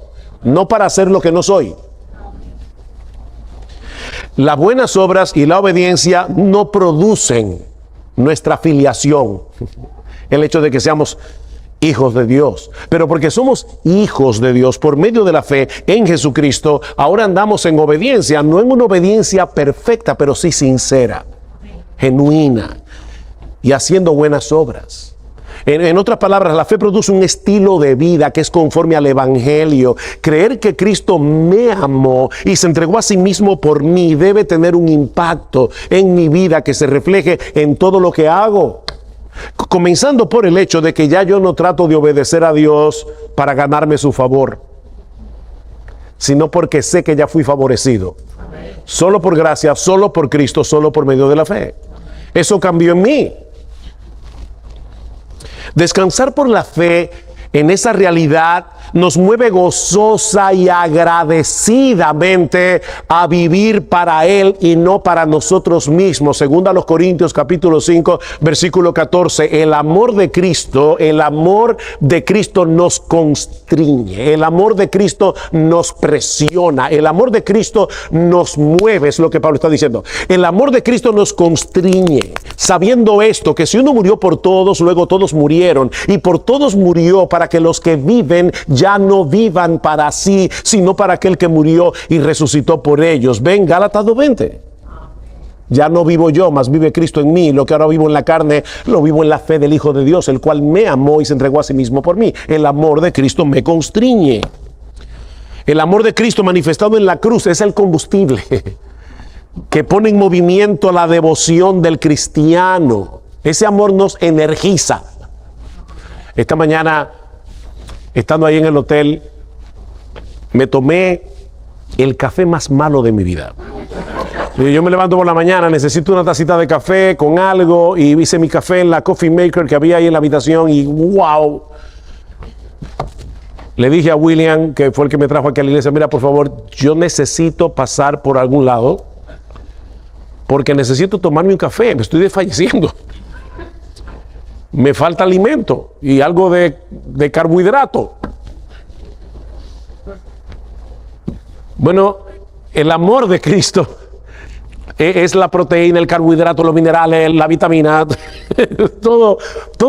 A: no para hacer lo que no soy. Las buenas obras y la obediencia no producen nuestra filiación, el hecho de que seamos hijos de Dios, pero porque somos hijos de Dios por medio de la fe en Jesucristo, ahora andamos en obediencia, no en una obediencia perfecta, pero sí sincera, genuina y haciendo buenas obras. En otras palabras, la fe produce un estilo de vida que es conforme al Evangelio. Creer que Cristo me amó y se entregó a sí mismo por mí debe tener un impacto en mi vida que se refleje en todo lo que hago. Comenzando por el hecho de que ya yo no trato de obedecer a Dios para ganarme su favor, sino porque sé que ya fui favorecido. Solo por gracia, solo por Cristo, solo por medio de la fe. Eso cambió en mí. Descansar por la fe en esa realidad nos mueve gozosa y agradecidamente a vivir para Él y no para nosotros mismos. Segunda a los Corintios capítulo 5 versículo 14. El amor de Cristo nos constriñe. El amor de Cristo nos presiona. El amor de Cristo nos mueve, es lo que Pablo está diciendo. El amor de Cristo nos constriñe. Sabiendo esto, que si uno murió por todos, luego todos murieron. Y por todos murió para que los que viven ya no vivan para sí, sino para aquel que murió y resucitó por ellos. Ven, Gálatas 2:20. Ya no vivo yo, mas vive Cristo en mí. Lo que ahora vivo en la carne, lo vivo en la fe del Hijo de Dios, el cual me amó y se entregó a sí mismo por mí. El amor de Cristo me constriñe. El amor de Cristo manifestado en la cruz es el combustible que pone en movimiento la devoción del cristiano. Ese amor nos energiza. Esta mañana, estando ahí en el hotel, me tomé el café más malo de mi vida. Yo me levanto por la mañana, necesito una tacita de café con algo, y hice mi café en la coffee maker que había ahí en la habitación y ¡wow! Le dije a William, que fue el que me trajo aquí a la iglesia, mira, por favor, yo necesito pasar por algún lado porque necesito tomarme un café, me estoy desfalleciendo. Me falta alimento y algo de carbohidrato. Bueno, el amor de Cristo es la proteína, el carbohidrato, los minerales, la vitamina, todo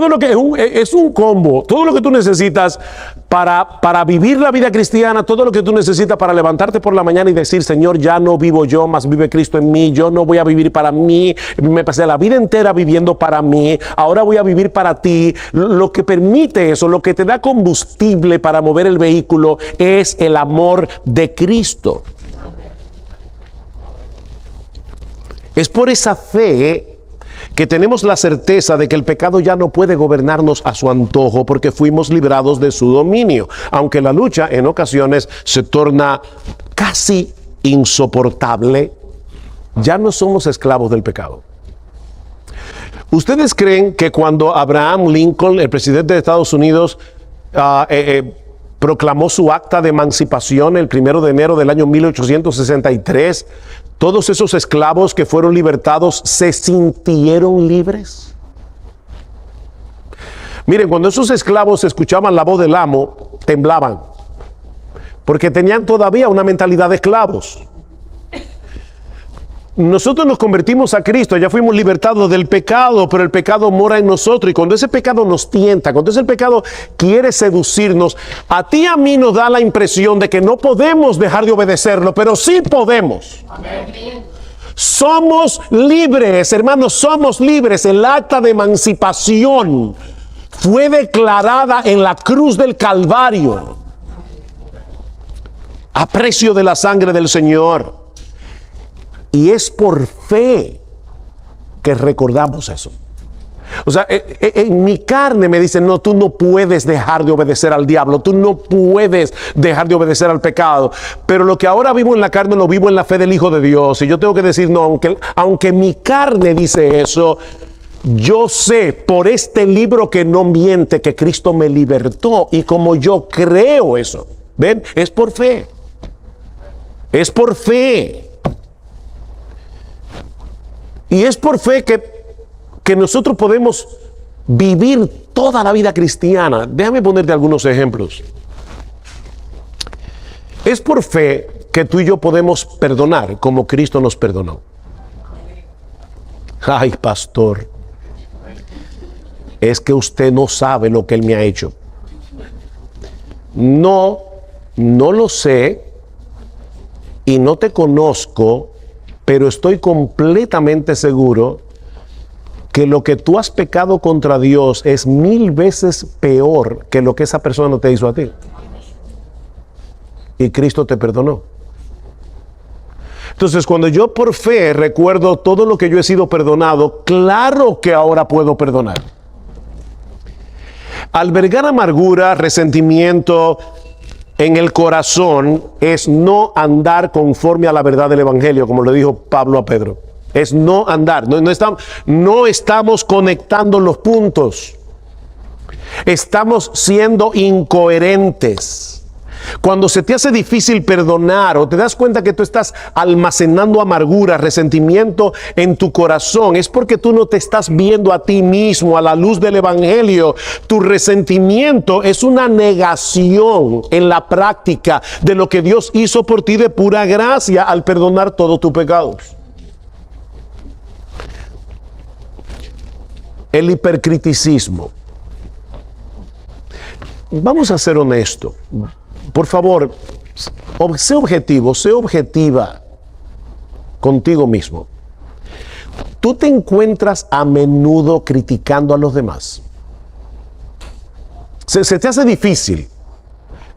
A: lo que es un combo. Todo lo que tú necesitas para vivir la vida cristiana, todo lo que tú necesitas para levantarte por la mañana y decir, Señor, ya no vivo yo, mas vive Cristo en mí. Yo no voy a vivir para mí, me pasé la vida entera viviendo para mí, ahora voy a vivir para ti. Lo que permite eso, lo que te da combustible para mover el vehículo es el amor de Cristo. Es por esa fe que tenemos la certeza de que el pecado ya no puede gobernarnos a su antojo porque fuimos librados de su dominio, aunque la lucha en ocasiones se torna casi insoportable. Ya no somos esclavos del pecado. ¿Ustedes creen que cuando Abraham Lincoln, el presidente de Estados Unidos, proclamó su acta de emancipación el 1 de enero del año 1863, todos esos esclavos que fueron libertados se sintieron libres? Miren, cuando esos esclavos escuchaban la voz del amo, temblaban, porque tenían todavía una mentalidad de esclavos. Nosotros nos convertimos a Cristo, ya fuimos libertados del pecado, pero el pecado mora en nosotros, y cuando ese pecado nos tienta, cuando ese pecado quiere seducirnos, a ti y a mí nos da la impresión de que no podemos dejar de obedecerlo, pero sí podemos. Amén. Somos libres, hermanos, somos libres. El acta de emancipación fue declarada en la cruz del Calvario a precio de la sangre del Señor. Y es por fe que recordamos eso. O sea, en mi carne me dicen, no, tú no puedes dejar de obedecer al diablo, tú no puedes dejar de obedecer al pecado. Pero lo que ahora vivo en la carne lo vivo en la fe del Hijo de Dios. Y yo tengo que decir, no, aunque mi carne dice eso, yo sé por este libro que no miente que Cristo me libertó. Y como yo creo eso, ¿ven? Es por fe. Es por fe. Y es por fe que nosotros podemos vivir toda la vida cristiana. Déjame ponerte algunos ejemplos. Es por fe que tú y yo podemos perdonar como Cristo nos perdonó. Ay, pastor, es que usted no sabe lo que Él me ha hecho. No lo sé y no te conozco, pero estoy completamente seguro que lo que tú has pecado contra Dios es 1000 veces peor que lo que esa persona te hizo a ti. Y Cristo te perdonó. Entonces, cuando yo por fe recuerdo todo lo que yo he sido perdonado, claro que ahora puedo perdonar. Albergar amargura, resentimiento en el corazón es no andar conforme a la verdad del Evangelio, como le dijo Pablo a Pedro. Es no andar, no estamos conectando los puntos. Estamos siendo incoherentes. Cuando se te hace difícil perdonar o te das cuenta que tú estás almacenando amargura, resentimiento en tu corazón, es porque tú no te estás viendo a ti mismo a la luz del Evangelio. Tu resentimiento es una negación en la práctica de lo que Dios hizo por ti de pura gracia al perdonar todos tus pecados. El hipercriticismo. Vamos a ser honestos. Por favor, sé objetivo, sé objetiva contigo mismo. ¿Tú te encuentras a menudo criticando a los demás? ¿Se te hace difícil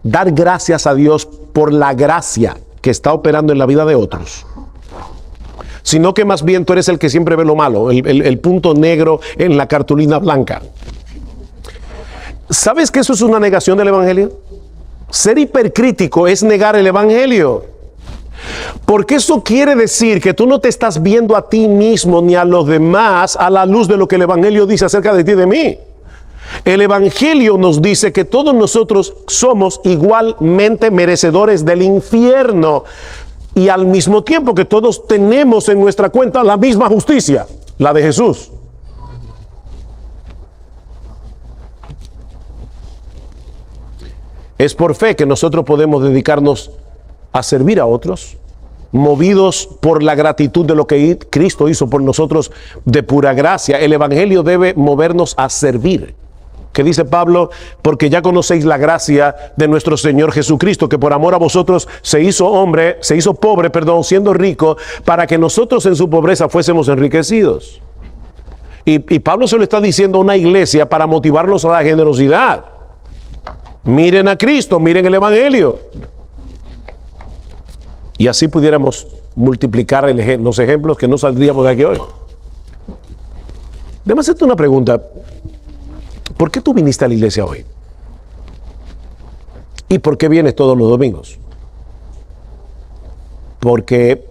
A: dar gracias a Dios por la gracia que está operando en la vida de otros? Sino que más bien tú eres el que siempre ve lo malo, el punto negro en la cartulina blanca. ¿Sabes que eso es una negación del Evangelio? Ser hipercrítico es negar el Evangelio. Porque eso quiere decir que tú no te estás viendo a ti mismo ni a los demás a la luz de lo que el Evangelio dice acerca de ti y de mí. El Evangelio nos dice que todos nosotros somos igualmente merecedores del infierno y al mismo tiempo que todos tenemos en nuestra cuenta la misma justicia, la de Jesús. Es por fe que nosotros podemos dedicarnos a servir a otros, movidos por la gratitud de lo que Cristo hizo por nosotros de pura gracia. El Evangelio debe movernos a servir. Que dice Pablo, porque ya conocéis la gracia de nuestro Señor Jesucristo, que por amor a vosotros se hizo pobre, siendo rico, para que nosotros en su pobreza fuésemos enriquecidos. Y Pablo se lo está diciendo a una iglesia para motivarlos a la generosidad. Miren a Cristo, miren el Evangelio. Y así pudiéramos multiplicar los ejemplos que no saldríamos de aquí hoy. Déjame hacerte una pregunta. ¿Por qué tú viniste a la iglesia hoy? ¿Y por qué vienes todos los domingos? ¿Porque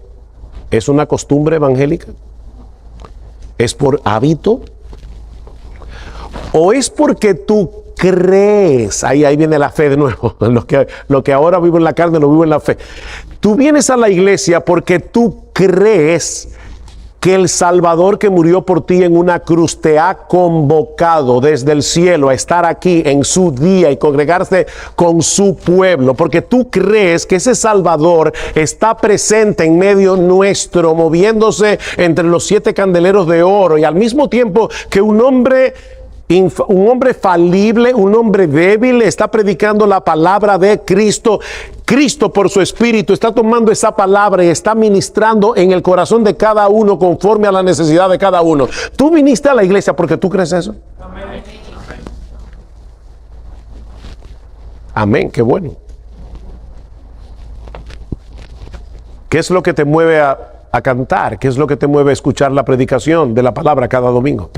A: es una costumbre evangélica? ¿Es por hábito? ¿O es porque tú crees? Ahí viene la fe de nuevo. Lo que ahora vivo en la carne lo vivo en la fe. Tú vienes a la iglesia porque tú crees que el Salvador que murió por ti en una cruz te ha convocado desde el cielo a estar aquí en su día y congregarse con su pueblo, porque tú crees que ese Salvador está presente en medio nuestro, moviéndose entre los 7 candeleros de oro, y al mismo tiempo que un hombre falible, un hombre débil está predicando la palabra de Cristo. Cristo por su Espíritu está tomando esa palabra y está ministrando en el corazón de cada uno conforme a la necesidad de cada uno. Tú viniste a la iglesia porque tú crees eso. Amén. Amén, qué bueno. ¿Qué es lo que te mueve a cantar? ¿Qué es lo que te mueve a escuchar la predicación de la palabra cada domingo?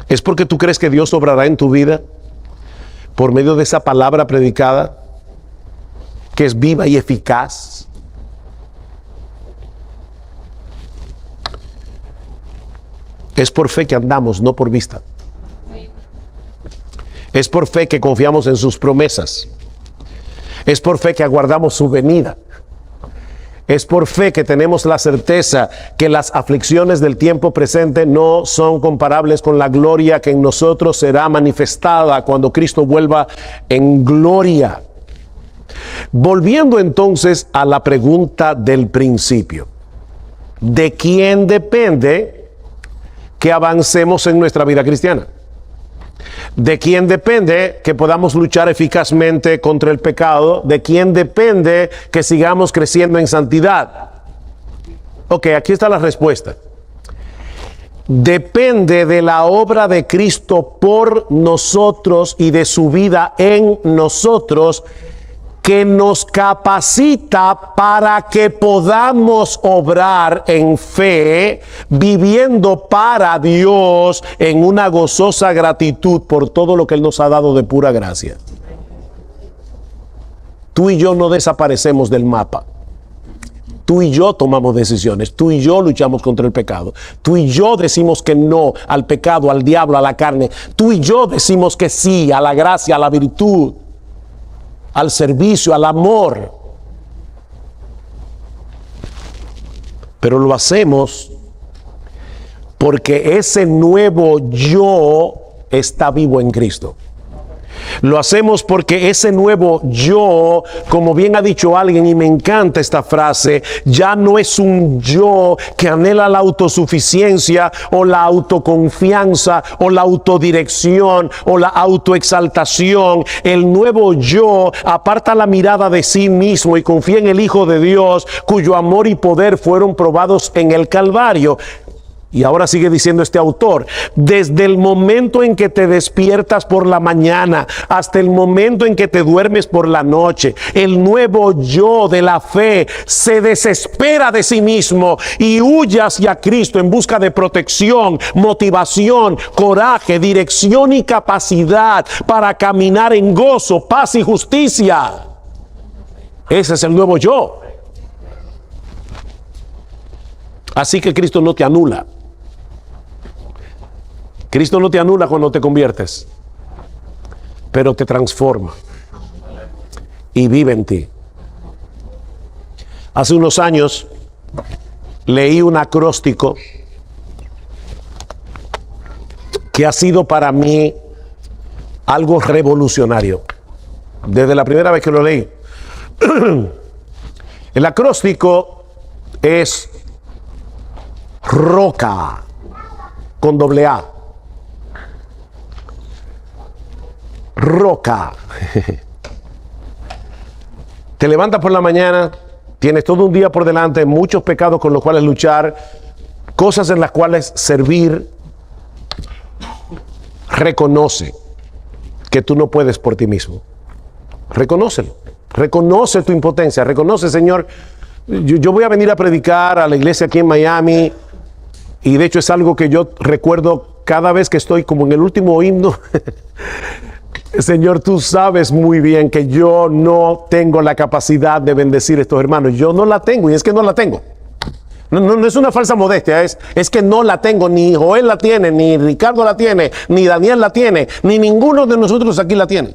A: ¿Es porque tú crees que Dios obrará en tu vida por medio de esa palabra predicada, que es viva y eficaz? Es por fe que andamos, no por vista. Es por fe que confiamos en sus promesas. Es por fe que aguardamos su venida. Es por fe que tenemos la certeza que las aflicciones del tiempo presente no son comparables con la gloria que en nosotros será manifestada cuando Cristo vuelva en gloria. Volviendo entonces a la pregunta del principio, ¿de quién depende que avancemos en nuestra vida cristiana? ¿De quién depende que podamos luchar eficazmente contra el pecado? ¿De quién depende que sigamos creciendo en santidad? Ok, aquí está la respuesta. Depende de la obra de Cristo por nosotros y de su vida en nosotros, que nos capacita para que podamos obrar en fe, viviendo para Dios en una gozosa gratitud por todo lo que Él nos ha dado de pura gracia. Tú y yo no desaparecemos del mapa. Tú y yo tomamos decisiones, tú y yo luchamos contra el pecado, tú y yo decimos que no al pecado, al diablo, a la carne, tú y yo decimos que sí a la gracia, a la virtud, al servicio, al amor. Pero lo hacemos porque ese nuevo yo está vivo en Cristo. Lo hacemos porque ese nuevo yo, como bien ha dicho alguien, y me encanta esta frase, ya no es un yo que anhela la autosuficiencia o la autoconfianza o la autodirección o la autoexaltación. El nuevo yo aparta la mirada de sí mismo y confía en el Hijo de Dios, cuyo amor y poder fueron probados en el Calvario. Y ahora sigue diciendo este autor, desde el momento en que te despiertas por la mañana hasta el momento en que te duermes por la noche, el nuevo yo de la fe se desespera de sí mismo y huye hacia Cristo en busca de protección, motivación, coraje, dirección y capacidad para caminar en gozo, paz y justicia. Ese es el nuevo yo. Así que Cristo no te anula. Cristo no te anula cuando te conviertes, pero te transforma y vive en ti. Hace unos años leí un acróstico que ha sido para mí algo revolucionario desde la primera vez que lo leí. El acróstico es roca con doble A. Roca. Te levantas por la mañana, tienes todo un día por delante, muchos pecados con los cuales luchar, cosas en las cuales servir. Reconoce que tú no puedes por ti mismo. Reconócelo. Reconoce tu impotencia. Reconoce, Señor, yo voy a venir a predicar a la iglesia aquí en Miami, y de hecho es algo que yo recuerdo cada vez que estoy como en el último himno. Señor, tú sabes muy bien que yo no tengo la capacidad de bendecir a estos hermanos. Yo no la tengo, y es que no la tengo. No es una falsa modestia, es que no la tengo. Ni Joel la tiene, ni Ricardo la tiene, ni Daniel la tiene, ni ninguno de nosotros aquí la tiene.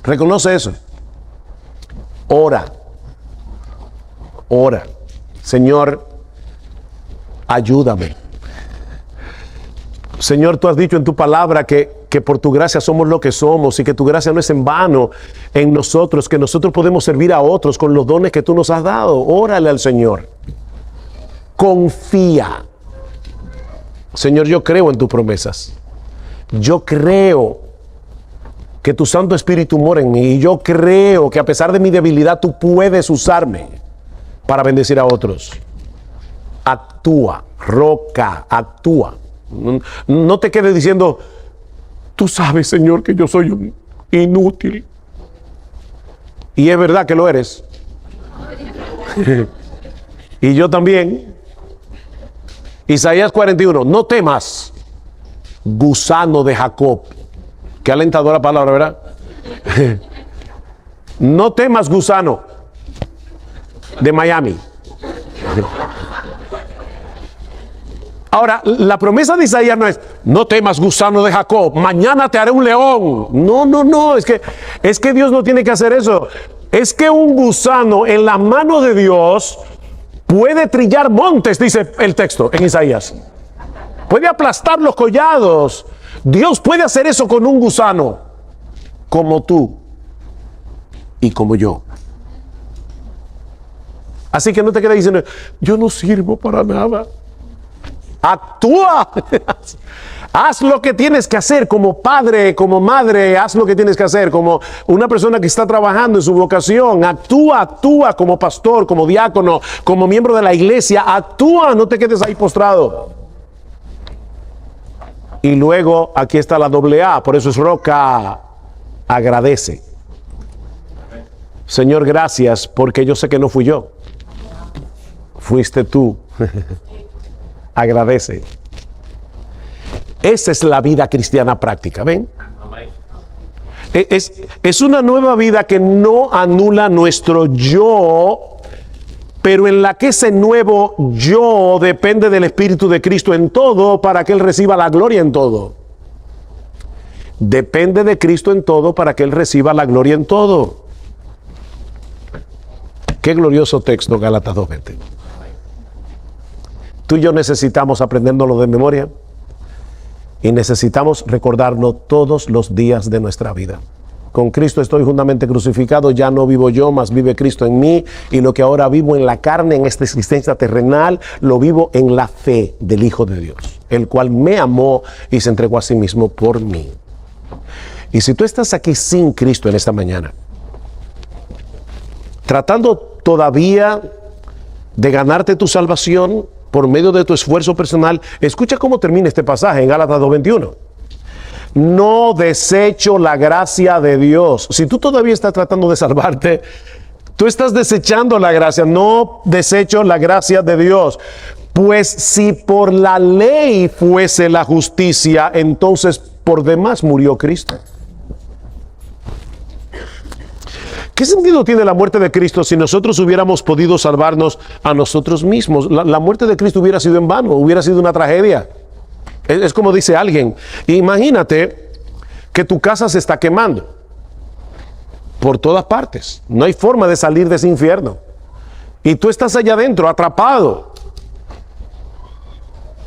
A: Reconoce eso. Ora. Señor, ayúdame. Señor, tú has dicho en tu palabra que por tu gracia somos lo que somos y que tu gracia no es en vano en nosotros, que nosotros podemos servir a otros con los dones que tú nos has dado. Órale al Señor. Confía. Señor, yo creo en tus promesas. Yo creo que tu Santo Espíritu mora en mí, y yo creo que a pesar de mi debilidad tú puedes usarme para bendecir a otros. Actúa, roca, actúa. No te quedes diciendo, tú sabes, Señor, que yo soy un inútil. Y es verdad que lo eres. Y yo también. Isaías 41, no temas, gusano de Jacob. Qué alentadora palabra, ¿verdad? No temas, gusano de Miami. Ahora, la promesa de Isaías no es, no temas, gusano de Jacob, mañana te haré un león. No, es que Dios no tiene que hacer eso. es que un gusano en la mano de Dios puede trillar montes, dice el texto en Isaías. Puede aplastar los collados. Dios puede hacer eso con un gusano, como tú y como yo. Así que no te quedes diciendo, yo no sirvo para nada. Actúa. Haz lo que tienes que hacer como padre, como madre. Haz lo que tienes que hacer como una persona que está trabajando en su vocación. Actúa como pastor, como diácono, como miembro de la iglesia. Actúa, no te quedes ahí postrado. Y luego aquí está la doble A, por eso es roca. Agradece. Señor, gracias, porque yo sé que no fui yo. Fuiste tú. Agradece. Esa es la vida cristiana práctica, ¿ven? Es una nueva vida que no anula nuestro yo, pero en la que ese nuevo yo depende del Espíritu de Cristo en todo para que Él reciba la gloria en todo. Depende de Cristo en todo para que Él reciba la gloria en todo. Qué glorioso texto, Gálatas 2:20. Tú y yo necesitamos aprendérnoslo de memoria y necesitamos recordarlo todos los días de nuestra vida. Con Cristo estoy juntamente crucificado, ya no vivo yo, mas vive Cristo en mí, y lo que ahora vivo en la carne, en esta existencia terrenal, lo vivo en la fe del Hijo de Dios, el cual me amó y se entregó a sí mismo por mí. Y si tú estás aquí sin Cristo en esta mañana, tratando todavía de ganarte tu salvación por medio de tu esfuerzo personal, escucha cómo termina este pasaje en Gálatas 2:21. No desecho la gracia de Dios. Si tú todavía estás tratando de salvarte, tú estás desechando la gracia. No desecho la gracia de Dios. Pues si por la ley fuese la justicia, entonces por demás murió Cristo. ¿Qué sentido tiene la muerte de Cristo si nosotros hubiéramos podido salvarnos a nosotros mismos? La muerte de Cristo hubiera sido en vano, hubiera sido una tragedia. Es como dice alguien, imagínate que tu casa se está quemando por todas partes. No hay forma de salir de ese infierno. Y tú estás allá adentro, atrapado.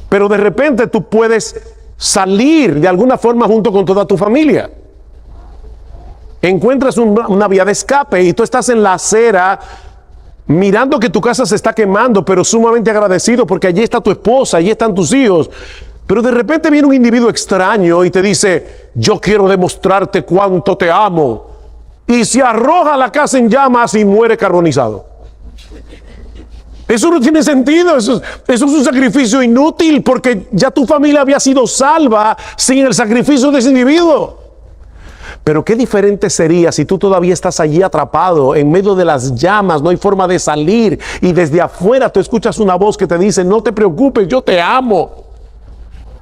A: Pero de repente tú puedes salir de alguna forma junto con toda tu familia. Encuentras una vía de escape y tú estás en la acera mirando que tu casa se está quemando, pero sumamente agradecido porque allí está tu esposa, allí están tus hijos. Pero de repente viene un individuo extraño y te dice, yo quiero demostrarte cuánto te amo. Y se arroja la casa en llamas y muere carbonizado. Eso no tiene sentido, eso es un sacrificio inútil porque ya tu familia había sido salva sin el sacrificio de ese individuo. Pero qué diferente sería si tú todavía estás allí atrapado en medio de las llamas, no hay forma de salir y desde afuera tú escuchas una voz que te dice, no te preocupes, yo te amo.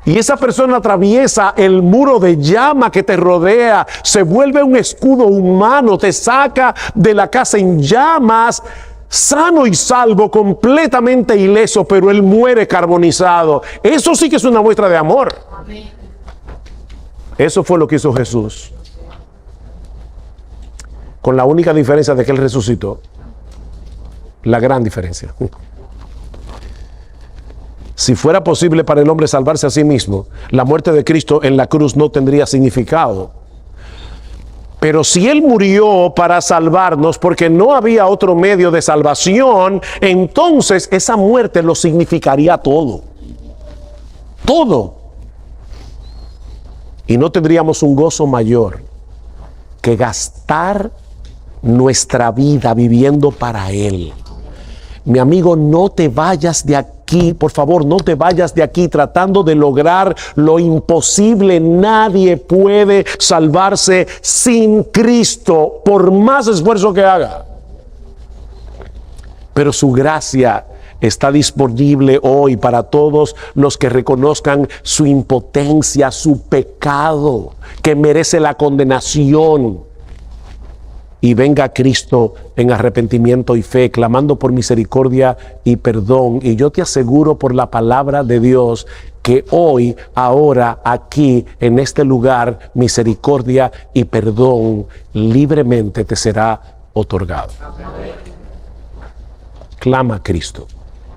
A: Y esa persona atraviesa el muro de llama que te rodea, se vuelve un escudo humano, te saca de la casa en llamas, sano y salvo, completamente ileso, pero él muere carbonizado. Eso sí que es una muestra de amor. Amén. Eso fue lo que hizo Jesús. Con la única diferencia de que él resucitó. La gran diferencia. Si fuera posible para el hombre salvarse a sí mismo, la muerte de Cristo en la cruz no tendría significado. Pero si Él murió para salvarnos porque no había otro medio de salvación, entonces esa muerte lo significaría todo. Todo. Y no tendríamos un gozo mayor que gastar nuestra vida viviendo para Él. Mi amigo, no te vayas de aquí, por favor, no te vayas de aquí tratando de lograr lo imposible. Nadie puede salvarse sin Cristo, por más esfuerzo que haga. Pero su gracia está disponible hoy para todos los que reconozcan su impotencia, su pecado, que merece la condenación. Y venga a Cristo en arrepentimiento y fe, clamando por misericordia y perdón. Y yo te aseguro por la palabra de Dios que hoy, ahora, aquí, en este lugar, misericordia y perdón libremente te será otorgado. Clama a Cristo.